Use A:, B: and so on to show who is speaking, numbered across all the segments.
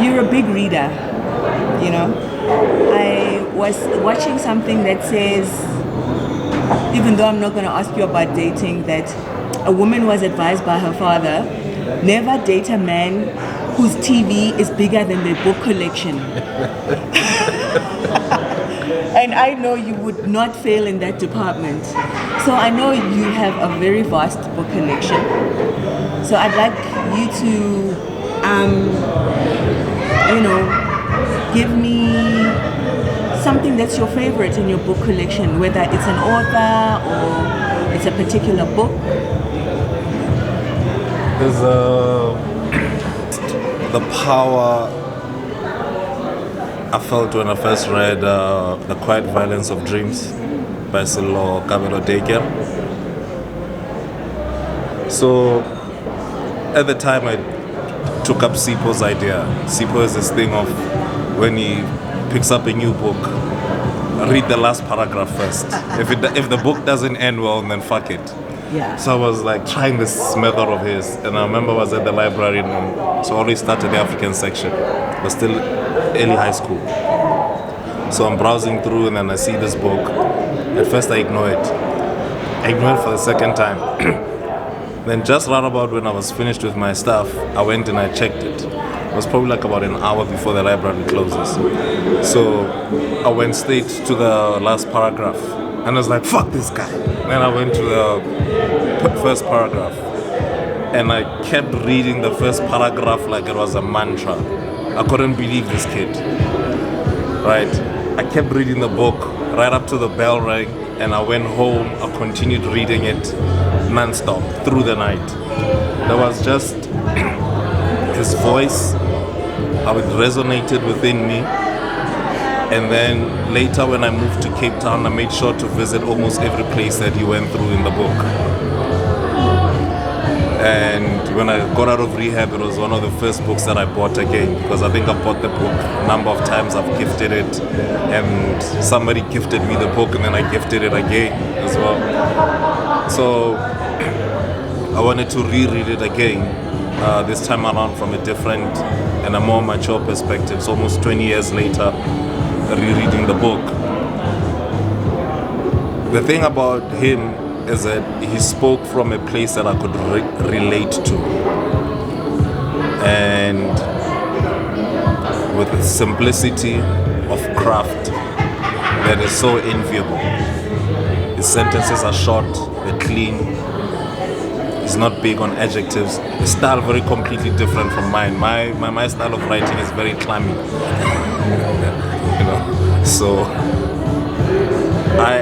A: You're a big reader, you know. I was watching something that says, even though I'm not going to ask you about dating, that a woman was advised by her father, never date a man whose TV is bigger than their book collection. And I know you would not fail in that department. So I know you have a very vast book collection. So I'd like you to, give me something that's your favorite in your book collection, whether it's an author or it's a particular book.
B: There's the power I felt when I first read The Quiet Violence of Dreams by Silo Kabelo Deker. So at the time I took up Sipo's idea. Sipo is this thing of when he picks up a new book, read the last paragraph first. If the book doesn't end well, then fuck it.
A: Yeah.
B: So I was like trying this method of his, and I remember I was at the library, so I always started the African section, but still early high school. So I'm browsing through, and then I see this book. At first I ignore it. I ignore it for the second time. Then just right about when I was finished with my stuff, I went and I checked it. It was probably like about an hour before the library closes. So I went straight to the last paragraph, and I was like, fuck this guy. Then I went to the first paragraph, and I kept reading the first paragraph like it was a mantra. I couldn't believe this kid, right? I kept reading the book right up to the bell rang, and I went home. I continued reading it non-stop through the night. There was just his voice, how it resonated within me. And then later when I moved to Cape Town, I made sure to visit almost every place that he went through in the book. And when I got out of rehab, it was one of the first books that I bought again, because I think I bought the book a number of times. I've gifted it, and somebody gifted me the book, and then I gifted it again as well. So I wanted to reread it again, this time around from a different and a more mature perspective. So almost 20 years later, rereading the book. The thing about him is that he spoke from a place that I could relate to, and with a simplicity of craft that is so enviable. His sentences are short, they're clean. He's not big on adjectives. His style very completely different from mine. My style of writing is very clammy. So I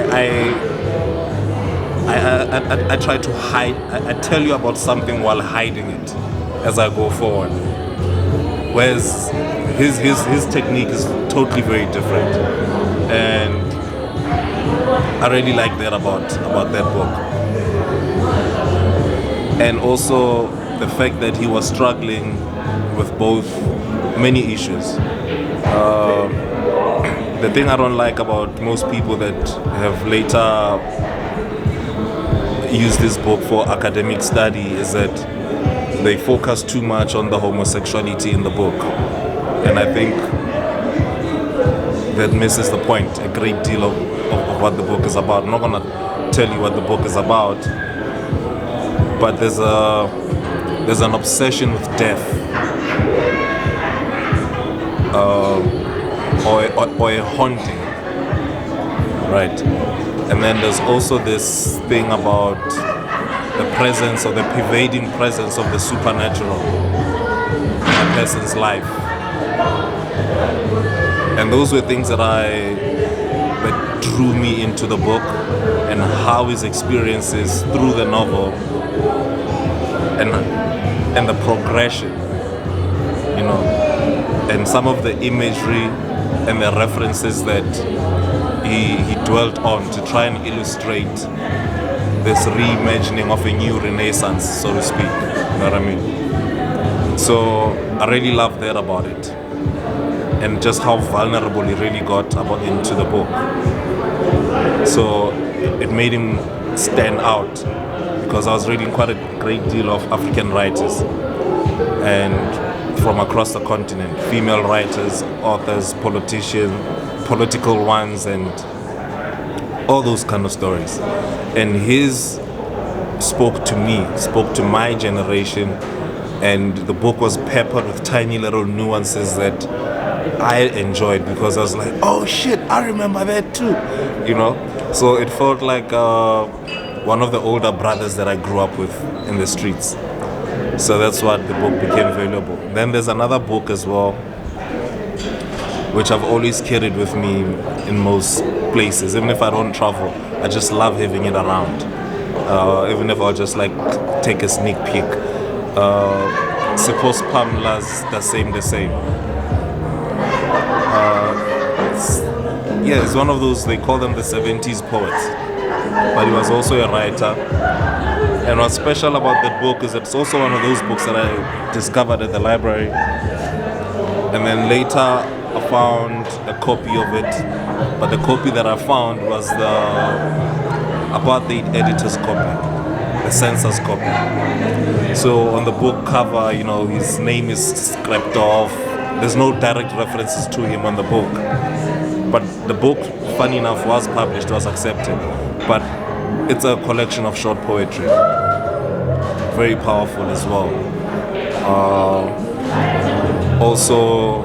B: try to hide. I tell you about something while hiding it as I go forward. Whereas his technique is totally very different, and I really like that about that book. And also the fact that he was struggling with both many issues. The thing I don't like about most people that have later used this book for academic study is that they focus too much on the homosexuality in the book. And I think that misses the point a great deal of what the book is about. I'm not going to tell you what the book is about, but there's an obsession with death, or a haunting, right? And then there's also this thing about the presence, or the pervading presence of the supernatural in a person's life. And those were things that drew me into the book, and how his experiences through the novel and the progression, and some of the imagery and the references that he dwelt on to try and illustrate this reimagining of a new renaissance, so to speak. You know what I mean? So I really love that about it, and just how vulnerable he really got into the book. So it made him stand out, because I was reading quite a great deal of African writers, and from across the continent, female writers, authors, political ones, and all those kind of stories. And his spoke to me, spoke to my generation, and the book was peppered with tiny little nuances that I enjoyed, because I was like, oh shit, I remember that too, you know? So it felt like one of the older brothers that I grew up with in the streets. So that's what the book became valuable. Then there's another book as well, which I've always carried with me in most places. Even if I don't travel, I just love having it around. Even if I'll just like take a sneak peek. Suppose Pamela's the same. It's one of those, they call them the 70s poets. But he was also a writer. And what's special about that book is it's also one of those books that I discovered at the library. And then later I found a copy of it. But the copy that I found was the apartheid editor's copy, the censor's copy. So on the book cover, you know, his name is scrapped off. There's no direct references to him on the book. But the book, funny enough, was published, was accepted. But it's a collection of short poetry. Very powerful as well. Also,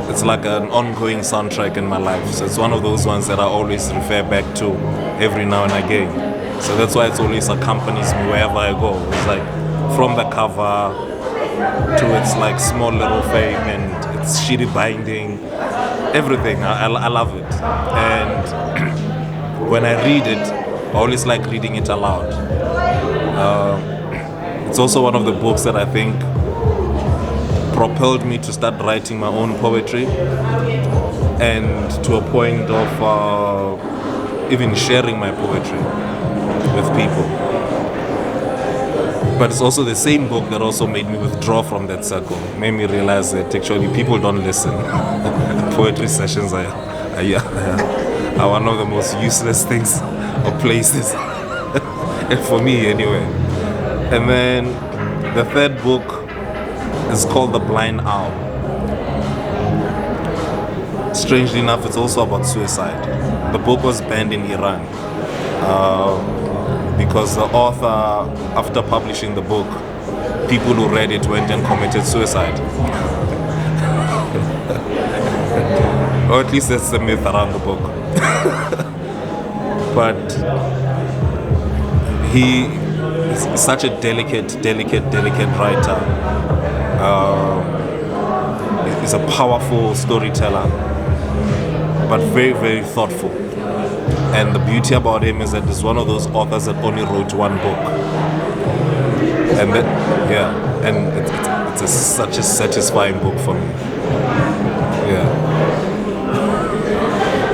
B: it's like an ongoing soundtrack in my life. So it's one of those ones that I always refer back to every now and again. So that's why it always accompanies me wherever I go. It's like from the cover to its like small little frame and its shitty binding, everything. I love it. And when I read it, I always like reading it aloud. It's also one of the books that I think propelled me to start writing my own poetry, and to a point of even sharing my poetry with people. But it's also the same book that also made me withdraw from that circle, made me realize that actually people don't listen. Poetry sessions are one of the most useless things or places, and for me anyway. And then the third book is called The Blind Owl. Strangely enough, it's also about suicide. The book was banned in Iran because the author, after publishing the book, people who read it went and committed suicide. Or at least that's the myth around the book. But he is such a delicate writer. He's a powerful storyteller, but very, very thoughtful. And the beauty about him is that he's one of those authors that only wrote one book. And that, and it's such a satisfying book for me. Yeah.